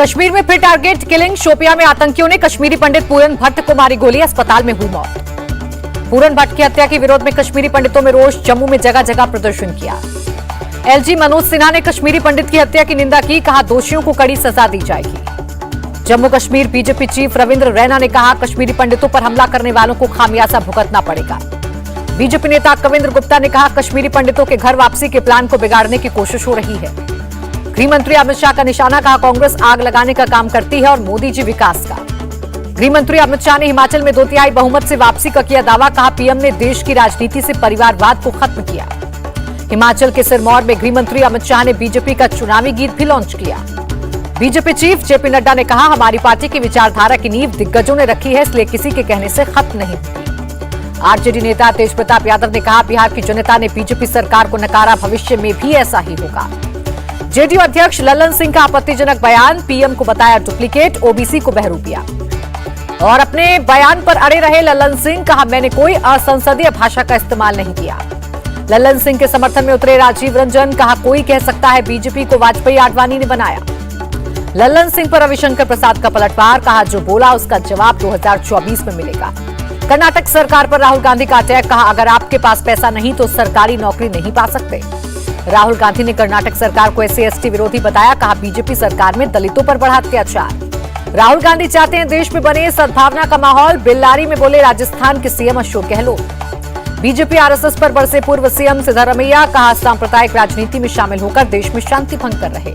कश्मीर में फिर target killing. Shopian में आतंकियों ने कश्मीरी पंडित पूरन भट्ट को मारी गोली, अस्पताल में हुई मौत। पूरन भट्ट की हत्या के विरोध में कश्मीरी पंडितों में रोष, जम्मू में जगह जगह प्रदर्शन किया। एलजी मनोज सिन्हा ने कश्मीरी पंडित की हत्या की निंदा की, कहा दोषियों को कड़ी सजा दी जाएगी। जम्मू कश्मीर बीजेपी चीफ रविंद्र रैना ने कहा कश्मीरी पंडितों पर हमला करने वालों को खामियाजा भुगतना पड़ेगा। बीजेपी नेता कविंद्र गुप्ता ने कहा कश्मीरी पंडितों के घर वापसी के प्लान को बिगाड़ने की कोशिश हो रही है। गृह मंत्री अमित शाह का निशाना, कहा कांग्रेस आग लगाने का काम करती है और मोदी जी विकास का। गृह मंत्री अमित शाह ने हिमाचल में 2/3 बहुमत से वापसी का किया दावा, कहा पीएम ने देश की राजनीति से परिवारवाद को खत्म किया। हिमाचल के सिरमौर में गृह मंत्री अमित शाह ने बीजेपी का चुनावी गीत भी लॉन्च किया। बीजेपी चीफ जेपी नड्डा ने कहा हमारी पार्टी की विचारधारा की नींव दिग्गजों ने रखी है, इसलिए किसी के कहने से खत्म नहीं होती। आरजेडी नेता तेज प्रताप यादव ने कहा बिहार की जनता ने बीजेपी सरकार को नकारा, भविष्य में भी ऐसा ही होगा। जेडीयू अध्यक्ष ललन सिंह का आपत्तिजनक बयान, पीएम को बताया डुप्लीकेट, ओबीसी को बहरूपिया। और अपने बयान पर अड़े रहे ललन सिंह, कहा मैंने कोई असंसदीय भाषा का इस्तेमाल नहीं किया। ललन सिंह के समर्थन में उतरे राजीव रंजन, कहा कोई कह सकता है बीजेपी को वाजपेयी आडवाणी ने बनाया। ललन सिंह पर रविशंकर प्रसाद का पलटवार, कहा जो बोला उसका जवाब 2024 में मिलेगा। कर्नाटक सरकार पर राहुल गांधी का अटैक, कहा अगर आपके पास पैसा नहीं तो सरकारी नौकरी नहीं पा सकते। राहुल गांधी ने कर्नाटक सरकार को SC/ST विरोधी बताया, कहा बीजेपी सरकार में दलितों पर बढ़ा अत्याचार। राहुल गांधी चाहते हैं देश में बने सद्भावना का माहौल, बेल्लारी में बोले राजस्थान के CM Ashok Gehlot. BJP RSS पर बरसे पूर्व सीएम सिद्धारमैया, कहा सांप्रदायिक राजनीति में शामिल होकर देश में शांति भंग कर रहे।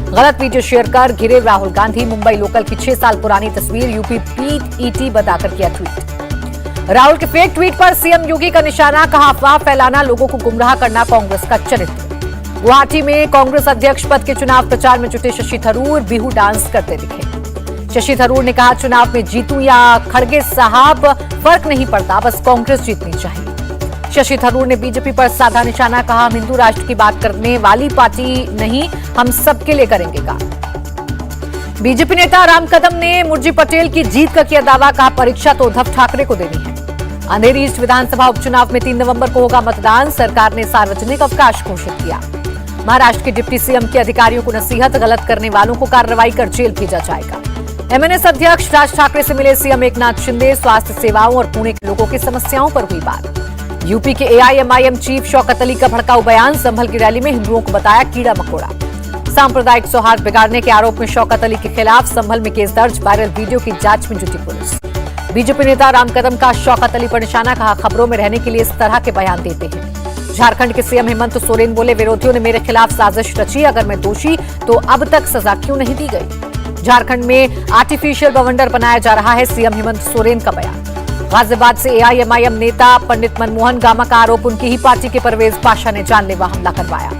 गलत वीडियो शेयर कर घिरे राहुल गांधी, मुंबई लोकल की 6 साल पुरानी तस्वीर यूपी PET बताकर किया ट्वीट। राहुल के फेक ट्वीट पर सीएम योगी का निशाना, कहा अफवाह फैलाना, लोगों को गुमराह करना कांग्रेस का चरित्र। गुवाहाटी में कांग्रेस अध्यक्ष पद के चुनाव प्रचार में जुटे शशि थरूर बिहू डांस करते दिखे। शशि थरूर ने कहा चुनाव में जीतूं या खड़गे साहब फर्क नहीं पड़ता, बस कांग्रेस जीतनी चाहिए। शशि थरूर ने बीजेपी पर साधा निशाना, कहा हम हिंदू राष्ट्र की बात करने वाली पार्टी नहीं, हम सबके लिए करेंगे काम। बीजेपी नेता राम कदम ने मुर्जी पटेल की जीत का किया दावा, कहा परीक्षा तो उद्धव ठाकरे को देनी है। अंधेरी ईस्ट विधानसभा उपचुनाव में 3 नवंबर को होगा मतदान, सरकार ने सार्वजनिक अवकाश घोषित किया। महाराष्ट्र के डिप्टी सीएम की अधिकारियों को नसीहत, गलत करने वालों को कार्रवाई कर जेल भेजा जाएगा। MNS अध्यक्ष राज ठाकरे से मिले सीएम एकनाथ शिंदे, स्वास्थ्य सेवाओं और पुणे के लोगों की समस्याओं पर हुई बात। यूपी के AIMIM चीफ शौकत अली का भड़काऊ बयान, संभल की रैली में हिंदुओं को बताया कीड़ा मकोड़ा। सांप्रदायिक सौहार्द बिगाड़ने के आरोप में शौकत अली के खिलाफ संभल में केस दर्ज, वायरल वीडियो की जांच में जुटी पुलिस। बीजेपी नेता राम कदम का शौकत अली पर निशाना, कहा खबरों में रहने के लिए इस तरह के बयान देते हैं। झारखंड के सीएम हेमंत सोरेन बोले विरोधियों ने मेरे खिलाफ साजिश रची, अगर मैं दोषी तो अब तक सजा क्यों नहीं दी गई। झारखंड में आर्टिफिशियल बवंडर बनाया जा रहा है, सीएम हेमंत सोरेन का बयान। गाजियाबाद से AIMIM नेता पंडित मनमोहन गामा का आरोप, उनकी ही पार्टी के परवेज पाशा ने जानलेवा हमला करवाया।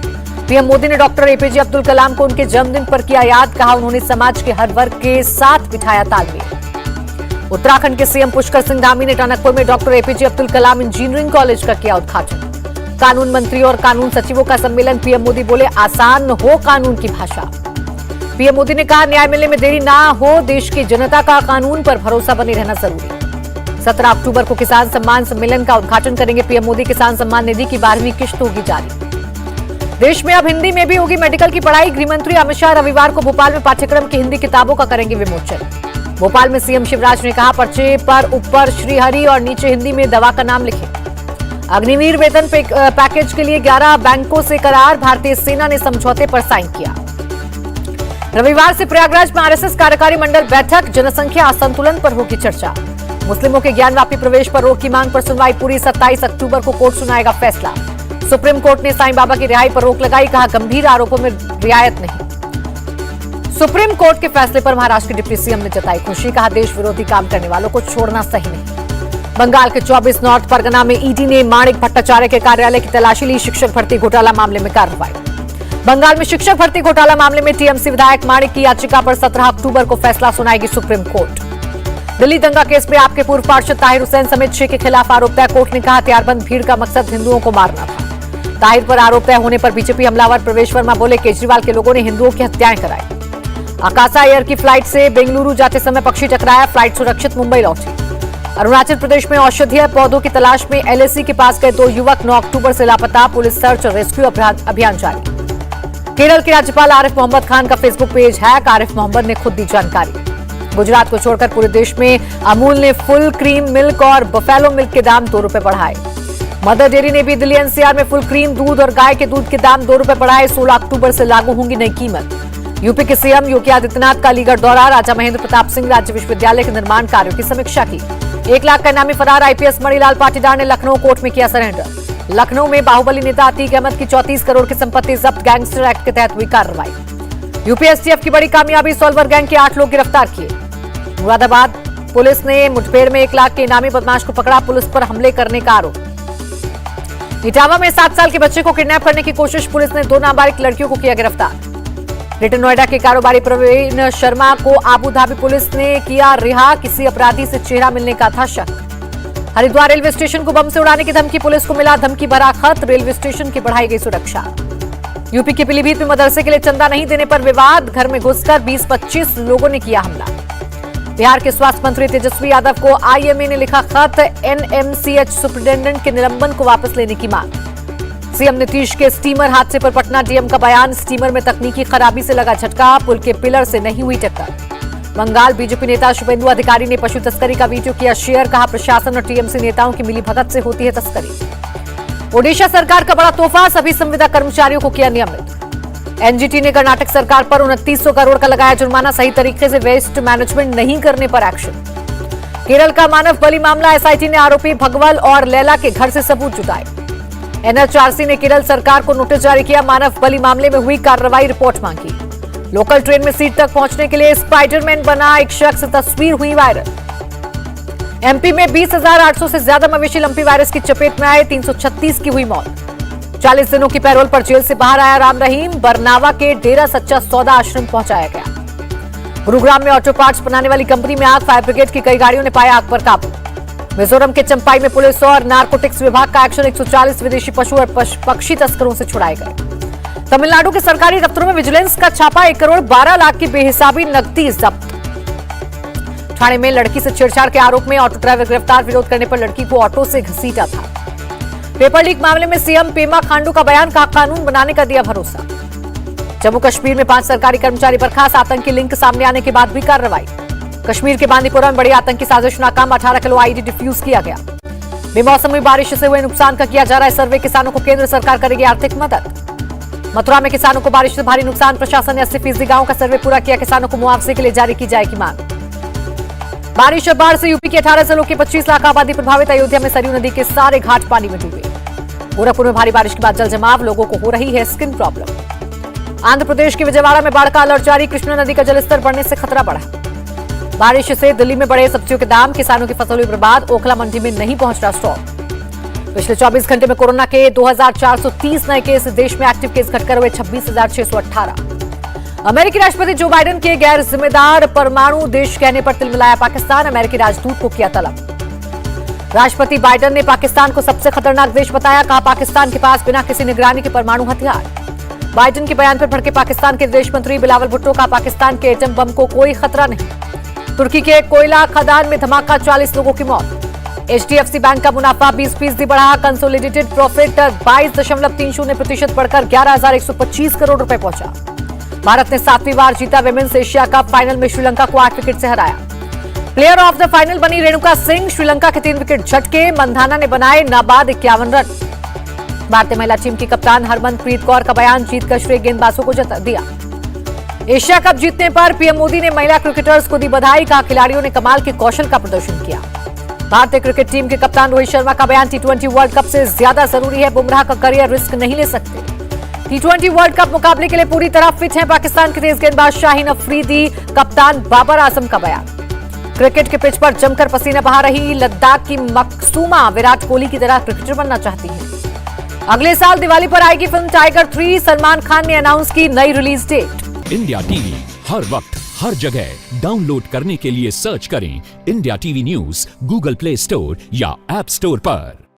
पीएम मोदी ने डॉक्टर APJ अब्दुल कलाम को उनके जन्मदिन पर किया याद, कहा उन्होंने समाज के हर वर्ग के साथ बिठाया तालमेल। उत्तराखंड के सीएम पुष्कर सिंह धामी ने टनकपुर में doctor APJ Abdul Kalam engineering college का किया उद्घाटन। कानून मंत्री और कानून सचिवों का सम्मेलन, पीएम मोदी बोले आसान हो कानून की भाषा। पीएम मोदी ने कहा न्याय मिलने में देरी ना हो, देश की जनता का कानून पर भरोसा बने रहना जरूरी। 17 अक्टूबर को किसान सम्मान सम्मेलन का उद्घाटन करेंगे पीएम मोदी। किसान सम्मान निधि की 12वीं किश्त होगी जारी। देश में अब हिंदी में भी होगी मेडिकल की पढ़ाई। गृह मंत्री अमित शाह रविवार को भोपाल में पाठ्यक्रम की हिंदी किताबों का करेंगे विमोचन। भोपाल में सीएम शिवराज ने कहा पर्चे पर ऊपर श्रीहरि और नीचे हिंदी में दवा का नाम लिखें। अग्निवीर वेतन पैकेज के लिए 11 बैंकों से करार, भारतीय सेना ने समझौते पर साइन किया। रविवार से प्रयागराज में RSS कार्यकारी मंडल बैठक, जनसंख्या असंतुलन पर होगी चर्चा। मुस्लिमों के ज्ञानव्यापी प्रवेश पर रोक की मांग पर सुनवाई पूरी, 27 अक्टूबर को कोर्ट सुनाएगा फैसला। सुप्रीम कोर्ट ने साईं बाबा की रिहाई पर रोक लगाई, कहा गंभीर आरोपों में रियायत नहीं। सुप्रीम कोर्ट के फैसले पर महाराष्ट्र के डिप्टी सीएम ने जताई खुशी, कहा देश विरोधी काम करने वालों को छोड़ना सही नहीं। बंगाल के 24 नॉर्थ परगना में ईडी ने माणिक भट्टाचार्य के कार्यालय की तलाशी ली, शिक्षक भर्ती घोटाला मामले में कार्रवाई। बंगाल में शिक्षक भर्ती घोटाला मामले में TMC विधायक माणिक की याचिका पर 17 अक्टूबर को फैसला सुनाएगी सुप्रीम कोर्ट। दिल्ली दंगा केस में आपके पूर्व पार्षद ताहिर हुसैन समेत 6 के खिलाफ आरोप तय, कोर्ट ने कहा हथियारबंद भीड़ का मकसद हिंदुओं को मारना था। ताहिर पर आरोप तय होने पर बीजेपी हमलावर प्रवेश वर्मा बोले केजरीवाल के लोगों ने हिंदुओं की हत्याएं कराई। आकाशा एयर की फ्लाइट से बेंगलुरु जाते समय पक्षी टकराया, फ्लाइट सुरक्षित मुंबई लौटी। अरुणाचल प्रदेश में औषधीय पौधों की तलाश में LAC के पास गए 2 युवक, 9 अक्टूबर से लापता, पुलिस सर्च और रेस्क्यू अभियान जारी। केरल के राज्यपाल आरिफ मोहम्मद खान का Facebook page hack, Arif Mohammad ने खुद दी जानकारी। गुजरात को छोड़कर पूरे देश में अमूल ने फुल क्रीम मिल्क और बफेलो मिल्क के दाम 2 रुपए बढ़ाए। मदर डेयरी ने भी दिल्ली एनसीआर में फुल क्रीम दूध और गाय के दूध के दाम 2 रुपए बढ़ाए। 16 अक्टूबर से लागू होंगी नई कीमत। यूपी के सीएम योगी आदित्यनाथ का अलीगढ़ दौरा, राजा महेंद्र प्रताप सिंह राज्य विश्वविद्यालय के निर्माण कार्यों की समीक्षा की। 1 लाख का इनामी फरार आईपीएस मणिलाल पाटीदार ने लखनऊ कोर्ट में किया सरेंडर। लखनऊ में बाहुबली नेता अतीक अहमद की 34 करोड़ की संपत्ति जब्त, गैंगस्टर एक्ट के तहत हुई कार्रवाई। यूपी एसटीएफ की बड़ी कामयाबी, सॉल्वर गैंग के 8 लोग गिरफ्तार किए। मुरादाबाद पुलिस ने मुठभेड़ में 1 लाख के इनामी बदमाश को पकड़ा, पुलिस पर हमले करने का आरोप। इटावा में 7 साल के बच्चे को किडनैप करने की कोशिश, पुलिस ने 2 नाबालिग लड़कियों को किया गिरफ्तार। ग्रेटर नोएडा के कारोबारी प्रवीण शर्मा को आबू धाबी पुलिस ने किया रिहा, किसी अपराधी से चेहरा मिलने का था शक। हरिद्वार रेलवे स्टेशन को बम से उड़ाने की धमकी, पुलिस को मिला धमकी भरा खत, रेलवे स्टेशन की बढ़ाई गई सुरक्षा। यूपी के पीलीभीत में मदरसे के लिए चंदा नहीं देने पर विवाद, घर में घुसकर 20-25 लोगों ने किया हमला। बिहार के स्वास्थ्य मंत्री तेजस्वी यादव को आईएमए ने लिखा खत, एनएमसीएच सुपरिटेंडेंट के निलंबन को वापस लेने की मांग। सीएम नीतीश के स्टीमर हादसे पर पटना डीएम का बयान, स्टीमर में तकनीकी खराबी से लगा झटका, पुल के पिलर से नहीं हुई टक्कर। बंगाल बीजेपी नेता शुभेंदु अधिकारी ने पशु तस्करी का वीडियो किया शेयर, कहा प्रशासन और टीएमसी नेताओं की मिलीभगत से होती है तस्करी। ओडिशा सरकार का बड़ा तोहफा, सभी संविदा कर्मचारियों को किया नियमित। एनजीटी ने कर्नाटक सरकार पर 2900 करोड़ का लगाया जुर्माना, सही तरीके से वेस्ट मैनेजमेंट नहीं करने पर एक्शन। केरल का मानव बलि मामला, एसआईटी ने आरोपी भगवल और लैला के घर से सबूत जुटाए। एनएचआरसी ने केरल सरकार को नोटिस जारी किया, मानव बलि मामले में हुई कार्रवाई रिपोर्ट मांगी। लोकल ट्रेन में सीट तक पहुंचने के लिए स्पाइडरमैन बना एक शख्स, तस्वीर हुई वायरल। एमपी में 20,800 से ज्यादा मवेशी लंपी वायरस की चपेट में आए, 336 की हुई मौत। 40 दिनों की पैरोल पर जेल से बाहर आया राम रहीम, बरनावा के डेरा सच्चा सौदा आश्रम पहुंचाया गया। गुरुग्राम में ऑटो पार्ट्स बनाने वाली कंपनी में आग, फायर ब्रिगेड की कई गाड़ियों ने पाया आग पर काबू। मिजोरम के चंपाई में पुलिस और नारकोटिक्स विभाग का एक्शन, 140 विदेशी पशु और पक्षी तस्करों से छुड़ाए गए। तमिलनाडु के सरकारी दफ्तरों में विजिलेंस का छापा, 1 करोड़ 12 लाख की बेहिसाबी नकदी जब्त। ठाणे में लड़की से छेड़छाड़ के आरोप में ऑटो ड्राइवर गिरफ्तार, विरोध करने पर लड़की को ऑटो से घसीटा था। पेपर लीक मामले में सीएम पेमा खांडू का बयान, कहा कानून बनाने का दिया भरोसा। जम्मू कश्मीर में 5 सरकारी कर्मचारी बर्खास्त, आतंकी लिंक सामने आने के बाद भी कार्रवाई। कश्मीर के बांदीपुरा में बड़ी आतंकी साजिश नाकाम, 18 किलो आईडी डिफ्यूज किया गया। बेमौसमी बारिश से हुए नुकसान का किया जा रहा है सर्वे, किसानों को केंद्र सरकार करेगी आर्थिक मदद। मथुरा में किसानों को बारिश से भारी नुकसान, प्रशासन ने 80% गांवों का सर्वे पूरा किया, किसानों को मुआवजे के लिए जारी की जाएगी मांग। बारिश और बाढ़ से यूपी के 18 जिलों की 25 लाख आबादी प्रभावित, अयोध्या में सरयू नदी के सारे घाट पानी में डूबे। गोरखपुर में भारी बारिश के बाद जल जमाव, लोगों को हो रही है स्किन प्रॉब्लम। आंध्र प्रदेश के विजयवाड़ा में बाढ़ का अलर्ट जारी, कृष्णा नदी का जलस्तर बढ़ने से खतरा बढ़ा। बारिश से दिल्ली में बढ़े सब्जियों के दाम, किसानों की फसल हुई बर्बाद, ओखला मंडी में नहीं पहुंच रहा स्टॉक। पिछले 24 घंटे में कोरोना के 2430 नए केस, देश में एक्टिव केस घटकर हुए 26,618। अमेरिकी राष्ट्रपति जो बाइडेन के गैर जिम्मेदार परमाणु देश कहने पर तिलमिलाया पाकिस्तान, अमेरिकी राजदूत को किया तलब। राष्ट्रपति बाइडेन ने पाकिस्तान को सबसे खतरनाक देश बताया, कहा पाकिस्तान के पास बिना किसी निगरानी के परमाणु हथियार। बाइडेन के बयान पर भड़के पाकिस्तान के विदेश मंत्री बिलावल भुट्टो, का पाकिस्तान के एटम बम को कोई खतरा नहीं। तुर्की के कोयला खदान में धमाका, 40 लोगों की मौत। एचडीएफसी बैंक का मुनाफा 20% बढ़ा, कंसोलिडेटेड प्रॉफिट 22.30% बढ़कर 11,125 करोड़ रुपए पहुंचा। भारत ने 7वीं बार जीता विमेंस एशिया कप, फाइनल में श्रीलंका को 8 विकेट से हराया। प्लेयर ऑफ द फाइनल बनी रेणुका सिंह, श्रीलंका के 3 विकेट झटके, मंधाना ने बनाए नाबाद 51 रन। भारतीय महिला टीम की कप्तान हरमनप्रीत कौर का बयान, जीत का श्रेय गेंदबाजों को दिया। एशिया कप जीतने पर पीएम मोदी ने महिला क्रिकेटर्स को दी बधाई, कहा खिलाड़ियों ने कमाल के कौशल का प्रदर्शन किया। भारतीय क्रिकेट टीम के कप्तान रोहित शर्मा का बयान, टी20 वर्ल्ड कप से ज्यादा जरूरी है, बुमराह का करियर रिस्क नहीं ले सकते। टी20 वर्ल्ड कप मुकाबले के लिए पूरी तरह फिट है पाकिस्तान के तेज गेंदबाज शाहीन अफरीदी, कप्तान बाबर आजम का बयान। क्रिकेट के पिच पर जमकर पसीना बहा रही लद्दाख की मकसूमा, विराट कोहली की तरह क्रिकेटर बनना चाहती है। अगले साल दिवाली पर आएगी फिल्म टाइगर 3, सलमान खान ने अनाउंस की नई रिलीज डेट। इंडिया टीवी हर वक्त हर जगह डाउनलोड करने के लिए सर्च करें India TV news Google play store या ऐप स्टोर पर।